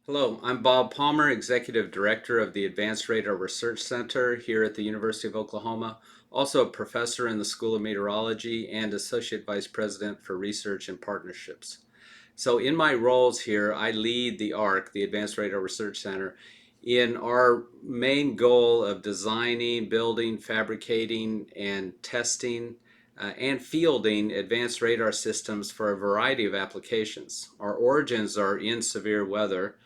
Hello, I'm Bob Palmer, Executive Director of the Advanced Radar Research Center here at the University of Oklahoma, also a professor in the School of Meteorology and Associate Vice President for Research and Partnerships. So in my roles here, I lead the ARC, the Advanced Radar Research Center, in our main goal of designing, building, fabricating, and testing and fielding advanced radar systems for a variety of applications. Our origins are in severe weather,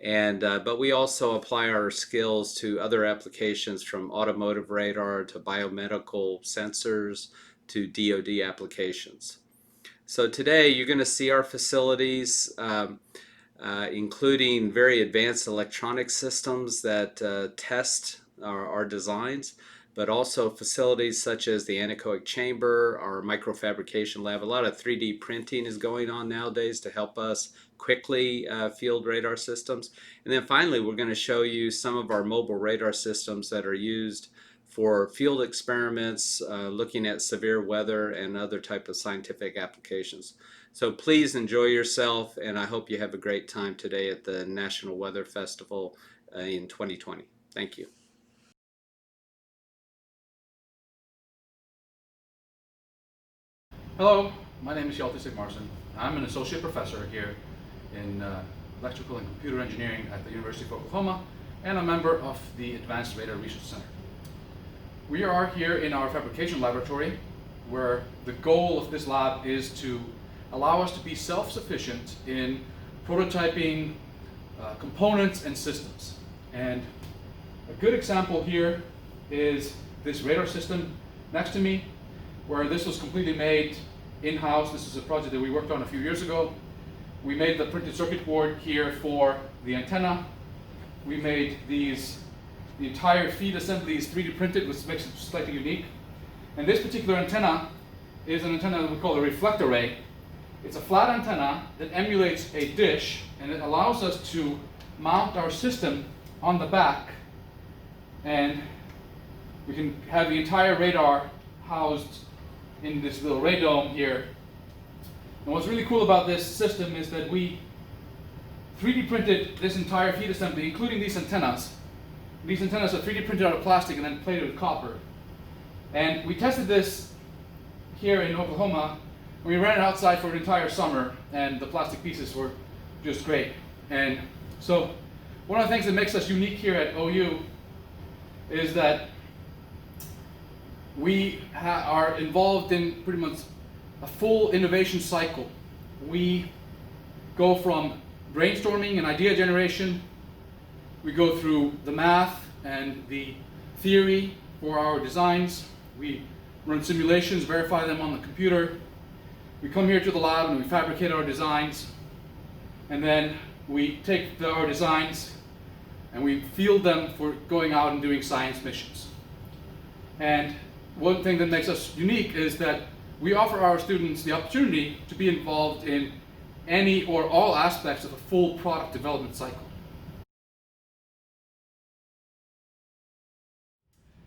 but we also apply our skills to other applications from automotive radar to biomedical sensors to DoD applications. So today you're going to see our facilities, including very advanced electronic systems that test our designs, but also facilities such as the anechoic chamber, our microfabrication lab. A lot of 3D printing is going on nowadays to help us quickly field radar systems. And then finally, we're going to show you some of our mobile radar systems that are used for field experiments, looking at severe weather and other type of scientific applications. So please enjoy yourself, and I hope you have a great time today at the National Weather Festival in 2020. Thank you. Hello, my name is Hjalte Sigmarsson. I'm an associate professor here in electrical and computer engineering at the University of Oklahoma and a member of the Advanced Radar Research Center. We are here in our fabrication laboratory where the goal of this lab is to allow us to be self-sufficient in prototyping components and systems. And a good example here is this radar system next to me, where this was completely made in-house. This is a project that we worked on a few years ago. We made the printed circuit board here for the antenna. We made the entire feed assembly is 3D printed, which makes it slightly unique. And this particular antenna is an antenna that we call a reflector array. It's a flat antenna that emulates a dish, and it allows us to mount our system on the back, and we can have the entire radar housed in this little radome here. And what's really cool about this system is that we 3D printed this entire feed assembly, including these antennas. These antennas are 3D printed out of plastic and then plated with copper. And we tested this here in Oklahoma. We ran it outside for an entire summer, and the plastic pieces were just great. And so one of the things that makes us unique here at OU is that we are involved in pretty much a full innovation cycle. We go from brainstorming and idea generation, we go through the math and the theory for our designs, we run simulations, verify them on the computer, we come here to the lab and we fabricate our designs, and then we take our designs and we field them for going out and doing science missions. And one thing that makes us unique is that we offer our students the opportunity to be involved in any or all aspects of a full product development cycle.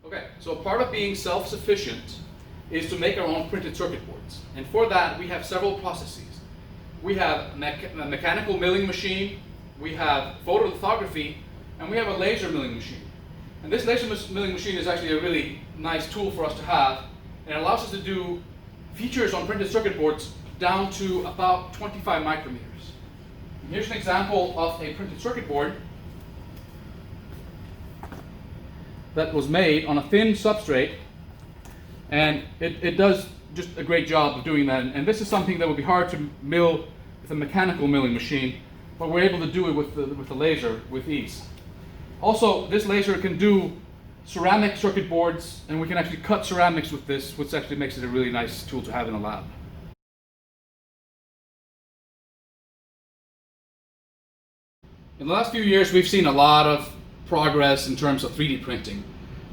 Okay, so part of being self-sufficient is to make our own printed circuit boards. And for that, we have several processes. We have a mechanical milling machine, we have photolithography, and we have a laser milling machine. And this laser milling machine is actually a really nice tool for us to have, and it allows us to do features on printed circuit boards down to about 25 micrometers. And here's an example of a printed circuit board that was made on a thin substrate, and it does just a great job of doing that. And this is something that would be hard to mill with a mechanical milling machine, but we're able to do it with the laser with ease. Also, this laser can do ceramic circuit boards, and we can actually cut ceramics with this, which actually makes it a really nice tool to have in the lab. In the last few years, we've seen a lot of progress in terms of 3D printing.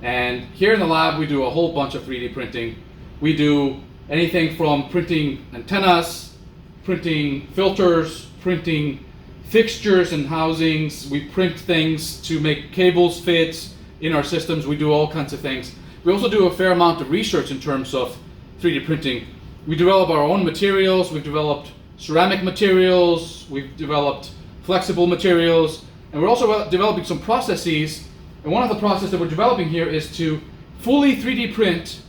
And here in the lab, we do a whole bunch of 3D printing. We do anything from printing antennas, printing filters, printing fixtures and housings. We print things to make cables fit in our systems. We do all kinds of things. We also do a fair amount of research in terms of 3D printing. We develop our own materials. We've developed ceramic materials. We've developed flexible materials, and we're also developing some processes. And one of the processes that we're developing here is to fully 3D print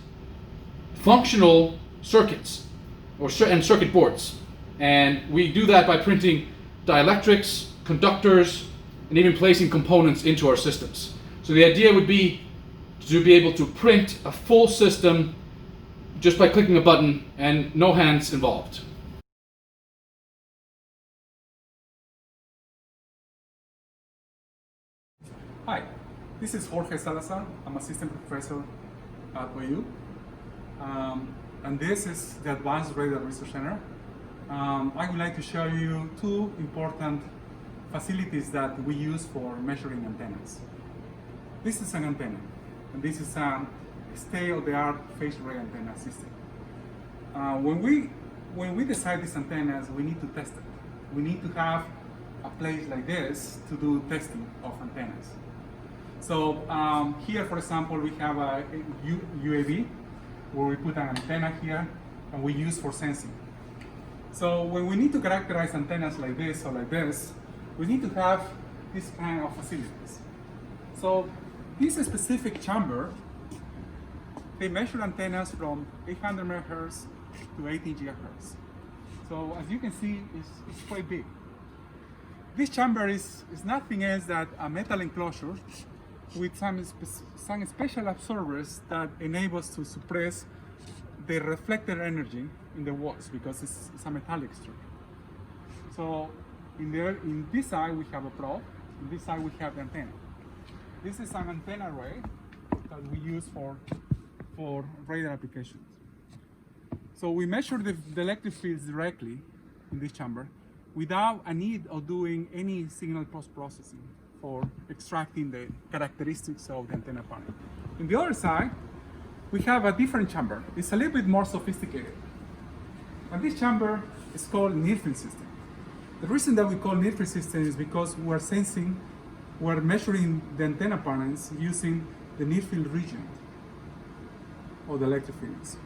functional circuits and circuit boards. And we do that by printing dielectrics, conductors, and even placing components into our systems. So the idea would be to be able to print a full system just by clicking a button and no hands involved. Hi, this is Jorge Salazar. I'm assistant professor at OU. And this is the Advanced Radar Research Center. I would like to show you two important facilities that we use for measuring antennas. This is an antenna, and this is a state-of-the-art phased array antenna system. When we decide these antennas, we need to test it. We need to have a place like this to do testing of antennas. So here, for example, we have a UAV where we put an antenna here and we use for sensing. So when we need to characterize antennas like this or like this, we need to have this kind of facilities. So this specific chamber, they measure antennas from 800 megahertz to 18 gigahertz. So as you can see, it's quite big. This chamber is nothing else than a metal enclosure with some special absorbers that enable us to suppress the reflected energy in the walls because it's a metallic structure. So in this side we have a probe, in this side we have the antenna. This is an antenna array that we use for radar applications. So we measure the electric fields directly in this chamber without a need of doing any signal post-processing for extracting the characteristics of the antenna panel. On the other side, we have a different chamber. It's a little bit more sophisticated. And this chamber is called near-field system. The reason that we call near-field system is because we're measuring the antenna panels using the near-field region of the electric fields.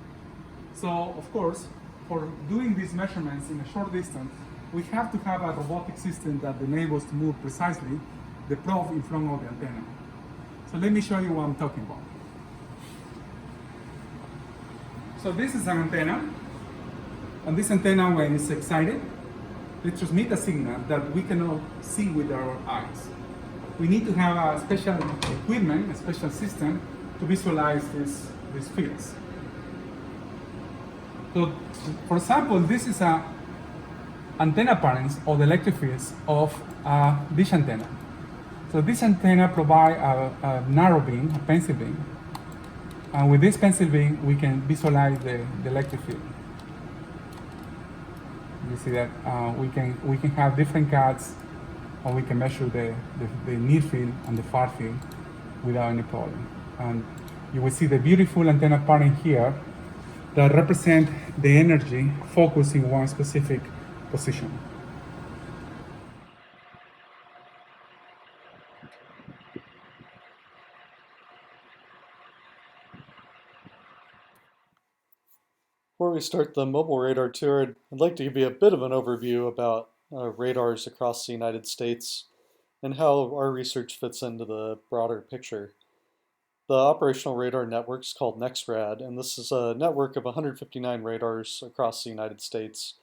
So, of course, for doing these measurements in a short distance, we have to have a robotic system that enables to move precisely the probe in front of the antenna. So let me show you what I'm talking about. So this is an antenna, and this antenna, when it's excited, it transmits a signal that we cannot see with our eyes. We need to have a special equipment, a special system to visualize these fields. So, for example, this is a antenna parents or the electric fields of a dish antenna. So this antenna provides a narrow beam, a pencil beam, and with this pencil beam we can visualize the electric field. You see that we can have different cuts, or we can measure the near field and the far field without any problem. And you will see the beautiful antenna pattern here that represent the energy focused in one specific position. Before we start the mobile radar tour, I'd like to give you a bit of an overview about radars across the United States and how our research fits into the broader picture. The operational radar network is called NexRad, and this is a network of 159 radars across the United States.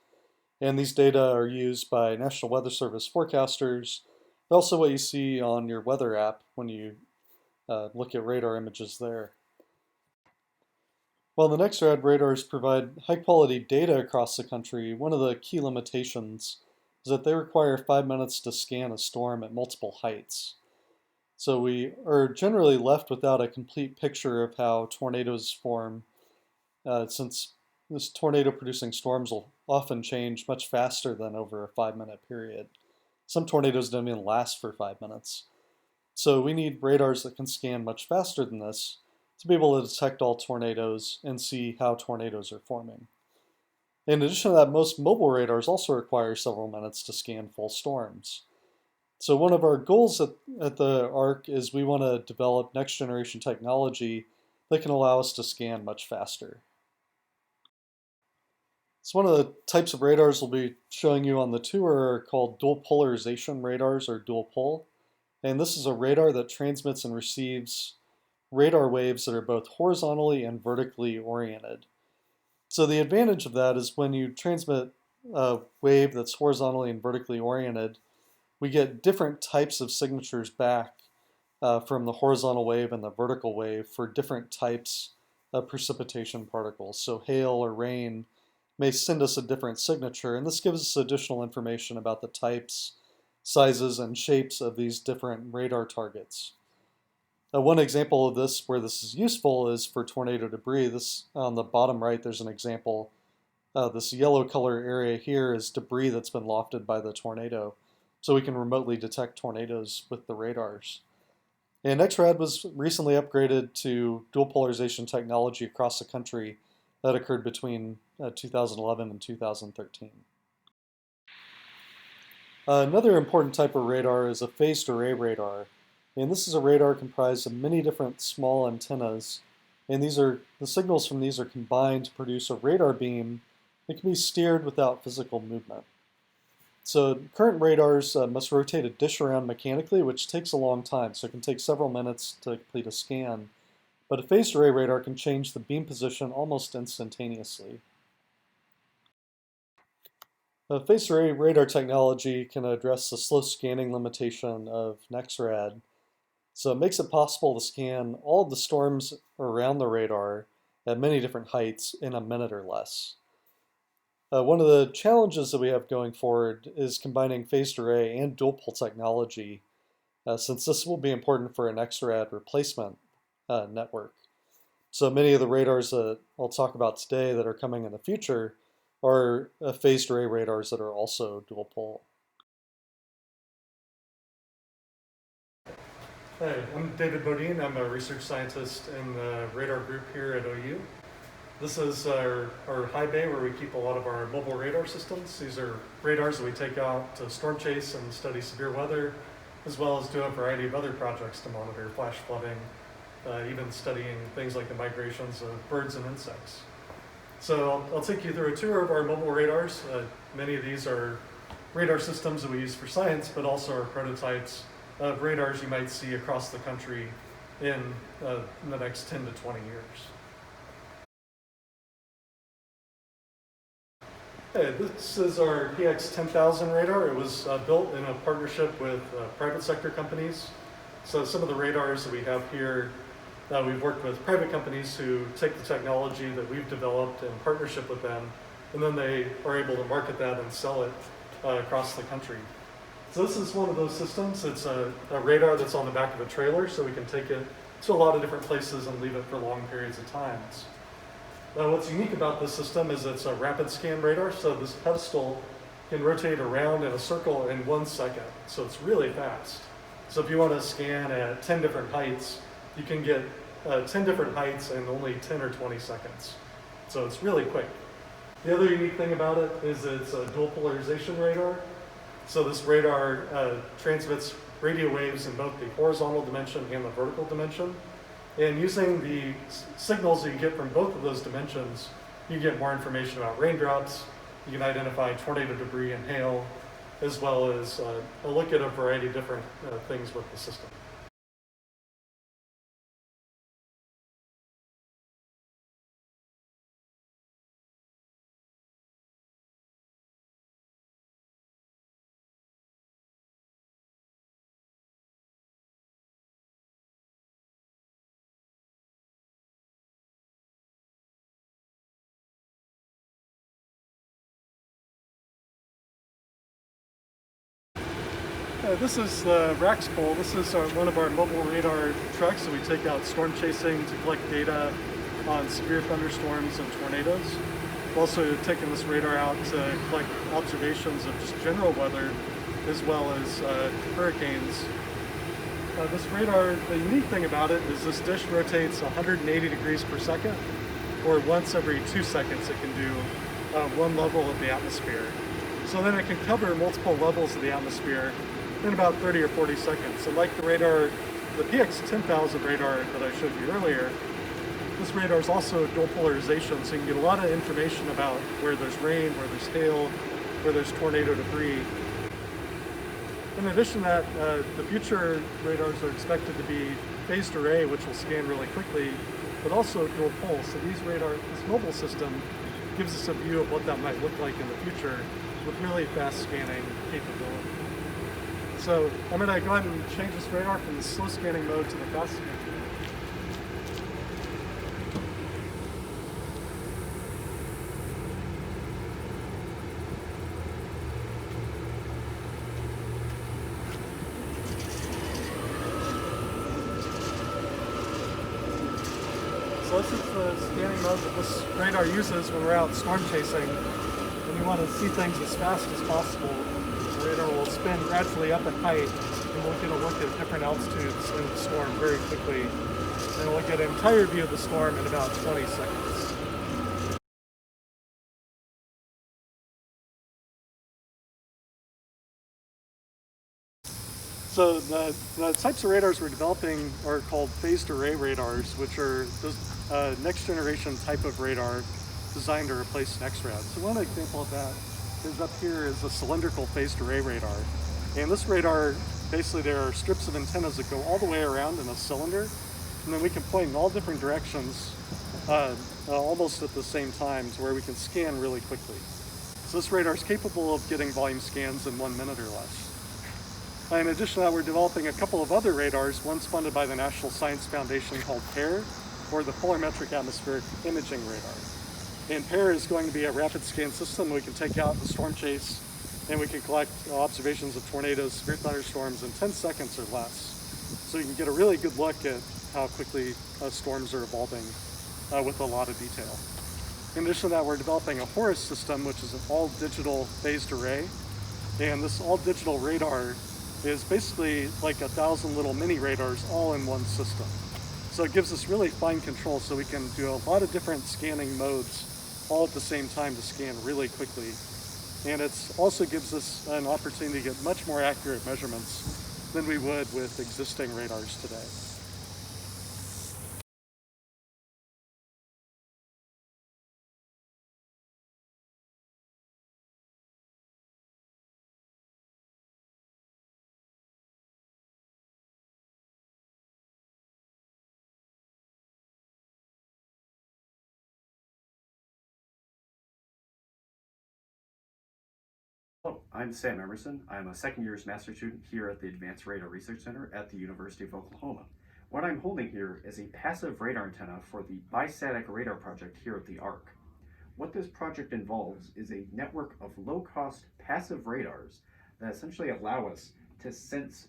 And these data are used by National Weather Service forecasters, also what you see on your weather app when you look at radar images there. While the NexRad radars provide high-quality data across the country, one of the key limitations is that they require 5 minutes to scan a storm at multiple heights. So we are generally left without a complete picture of how tornadoes form, since this tornado-producing storms will often change much faster than over a 5-minute period. Some tornadoes don't even last for 5 minutes. So we need radars that can scan much faster than this to be able to detect all tornadoes and see how tornadoes are forming. In addition to that, most mobile radars also require several minutes to scan full storms. So one of our goals at the ARC is we want to develop next generation technology that can allow us to scan much faster. So one of the types of radars we'll be showing you on the tour are called dual polarization radars, or dual pol. And this is a radar that transmits and receives radar waves that are both horizontally and vertically oriented. So the advantage of that is when you transmit a wave that's horizontally and vertically oriented, we get different types of signatures back from the horizontal wave and the vertical wave for different types of precipitation particles. So hail or rain may send us a different signature, and this gives us additional information about the types, sizes, and shapes of these different radar targets. One example of this where this is useful is for tornado debris. This on the bottom right, there's an example. This yellow color area here is debris that's been lofted by the tornado, so we can remotely detect tornadoes with the radars. And XRAD was recently upgraded to dual polarization technology across the country. That occurred between 2011 and 2013. Another important type of radar is a phased array radar. And this is a radar comprised of many different small antennas. And the signals from these are combined to produce a radar beam that can be steered without physical movement. So current radars must rotate a dish around mechanically, which takes a long time. So it can take several minutes to complete a scan. But a phased array radar can change the beam position almost instantaneously. Phased array radar technology can address the slow scanning limitation of NEXRAD. So it makes it possible to scan all of the storms around the radar at many different heights in a minute or less. One of the challenges that we have going forward is combining phased array and dual pol technology, since this will be important for an XRAD replacement network. So many of the radars that I'll talk about today that are coming in the future are phased array radars that are also dual pol. Hi, I'm David Bodine. I'm a research scientist in the radar group here at OU. This is our high bay where we keep a lot of our mobile radar systems. These are radars that we take out to storm chase and study severe weather, as well as do a variety of other projects to monitor flash flooding, even studying things like the migrations of birds and insects. So I'll take you through a tour of our mobile radars. Many of these are radar systems that we use for science, but also are prototypes of radars you might see across the country in the next 10 to 20 years. Okay, this is our PX-10000 radar. It was built in a partnership with private sector companies. So some of the radars that we have here, we've worked with private companies who take the technology that we've developed in partnership with them, and then they are able to market that and sell it across the country. So this is one of those systems. It's a radar that's on the back of a trailer, so we can take it to a lot of different places and leave it for long periods of times. Now what's unique about this system is it's a rapid scan radar, so this pedestal can rotate around in a circle in 1 second, so it's really fast. So if you want to scan at 10 different heights, you can get 10 different heights in only 10 or 20 seconds. So it's really quick. The other unique thing about it is it's a dual polarization radar. So this radar transmits radio waves in both the horizontal dimension and the vertical dimension. And using the signals that you get from both of those dimensions, you get more information about raindrops, you can identify tornado debris and hail, as well as a look at a variety of different things with the system. This is the Rax pole. This is one of our mobile radar trucks that we take out storm chasing to collect data on severe thunderstorms and tornadoes. We've also taken this radar out to collect observations of just general weather as well as hurricanes. This radar, the unique thing about it is this dish rotates 180 degrees per second, or once every 2 seconds it can do one level of the atmosphere. So then it can cover multiple levels of the atmosphere in about 30 or 40 seconds. So like the radar, the PX-10000 radar that I showed you earlier, this radar is also dual polarization, so you can get a lot of information about where there's rain, where there's hail, where there's tornado debris. In addition to that, the future radars are expected to be phased array, which will scan really quickly, but also dual pole. So this mobile system gives us a view of what that might look like in the future with really fast scanning capability. So I'm going to go ahead and change this radar from the slow scanning mode to the fast scanning mode. So this is the scanning mode that this radar uses when we're out storm chasing. And we want to see things as fast as possible. The radar will spin gradually up in height, and we'll get a look at different altitudes in the storm very quickly. And we'll get an entire view of the storm in about 20 seconds. So the types of radars we're developing are called phased array radars, which are the next generation type of radar designed to replace NexRad. So one example of that is up here is a cylindrical phased array radar. And this radar, basically there are strips of antennas that go all the way around in a cylinder, and then we can point in all different directions almost at the same time to where we can scan really quickly. So this radar is capable of getting volume scans in 1 minute or less. In addition to that, we're developing a couple of other radars. One's funded by the National Science Foundation called PAIR, or the Polarimetric Atmospheric Imaging Radar. And PAIR is going to be a rapid scan system. We can take out the storm chase and we can collect observations of tornadoes, severe thunderstorms in 10 seconds or less. So you can get a really good look at how quickly storms are evolving with a lot of detail. In addition to that, we're developing a HORIS system, which is an all-digital phased array. And this all-digital radar is basically like 1,000 little mini radars all in one system. So it gives us really fine control, so we can do a lot of different scanning modes all at the same time to scan really quickly. And it also gives us an opportunity to get much more accurate measurements than we would with existing radars today. Hello, I'm Sam Emerson. I'm a second year's master's student here at the Advanced Radar Research Center at the University of Oklahoma. What I'm holding here is a passive radar antenna for the Bistatic Radar project here at the ARC. What this project involves is a network of low-cost passive radars that essentially allow us to sense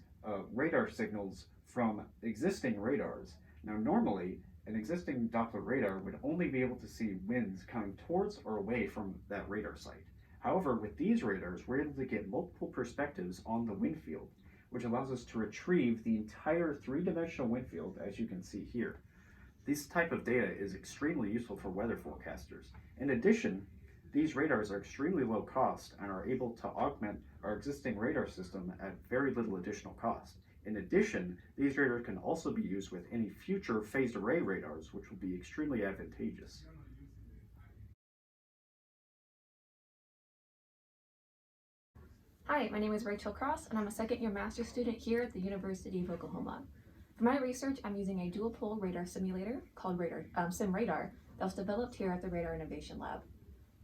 radar signals from existing radars. Now normally, an existing Doppler radar would only be able to see winds coming towards or away from that radar site. However, with these radars, we're able to get multiple perspectives on the wind field, which allows us to retrieve the entire three-dimensional wind field, as you can see here. This type of data is extremely useful for weather forecasters. In addition, these radars are extremely low cost and are able to augment our existing radar system at very little additional cost. In addition, these radars can also be used with any future phased array radars, which will be extremely advantageous. Hi, my name is Rachel Cross, and I'm a second-year master's student here at the University of Oklahoma. For my research, I'm using a dual-pole radar simulator called SimRadar that was developed here at the Radar Innovation Lab.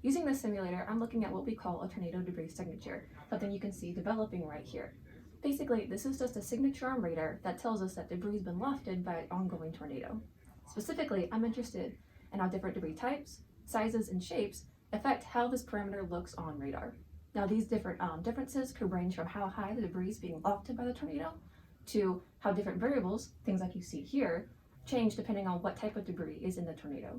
Using this simulator, I'm looking at what we call a tornado debris signature, something you can see developing right here. Basically, this is just a signature on radar that tells us that debris has been lofted by an ongoing tornado. Specifically, I'm interested in how different debris types, sizes, and shapes affect how this parameter looks on radar. Now, these differences could range from how high the debris is being lofted by the tornado to how different variables, things like you see here, change depending on what type of debris is in the tornado.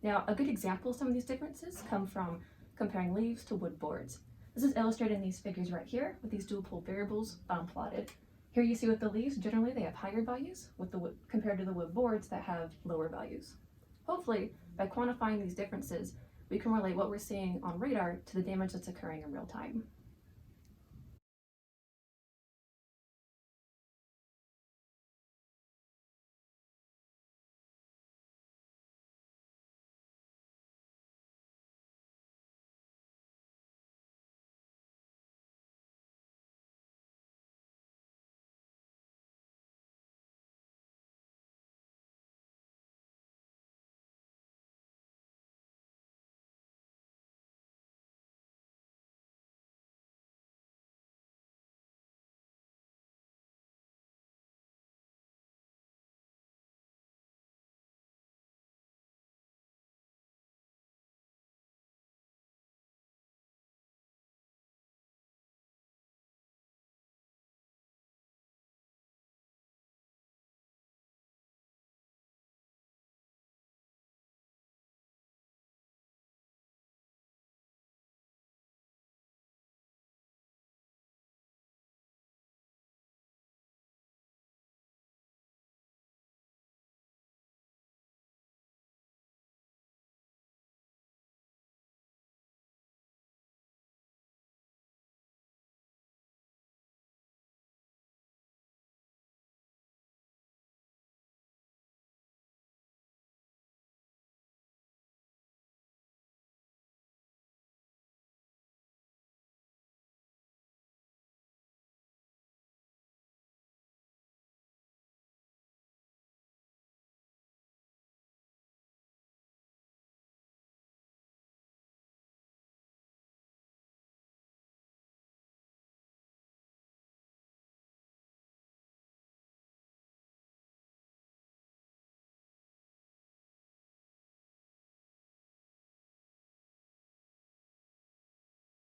Now, a good example of some of these differences come from comparing leaves to wood boards. This is illustrated in these figures right here with these dual pole variables plotted. Here you see with the leaves, generally they have higher values compared to the wood boards that have lower values. Hopefully, by quantifying these differences, we can relate what we're seeing on radar to the damage that's occurring in real time.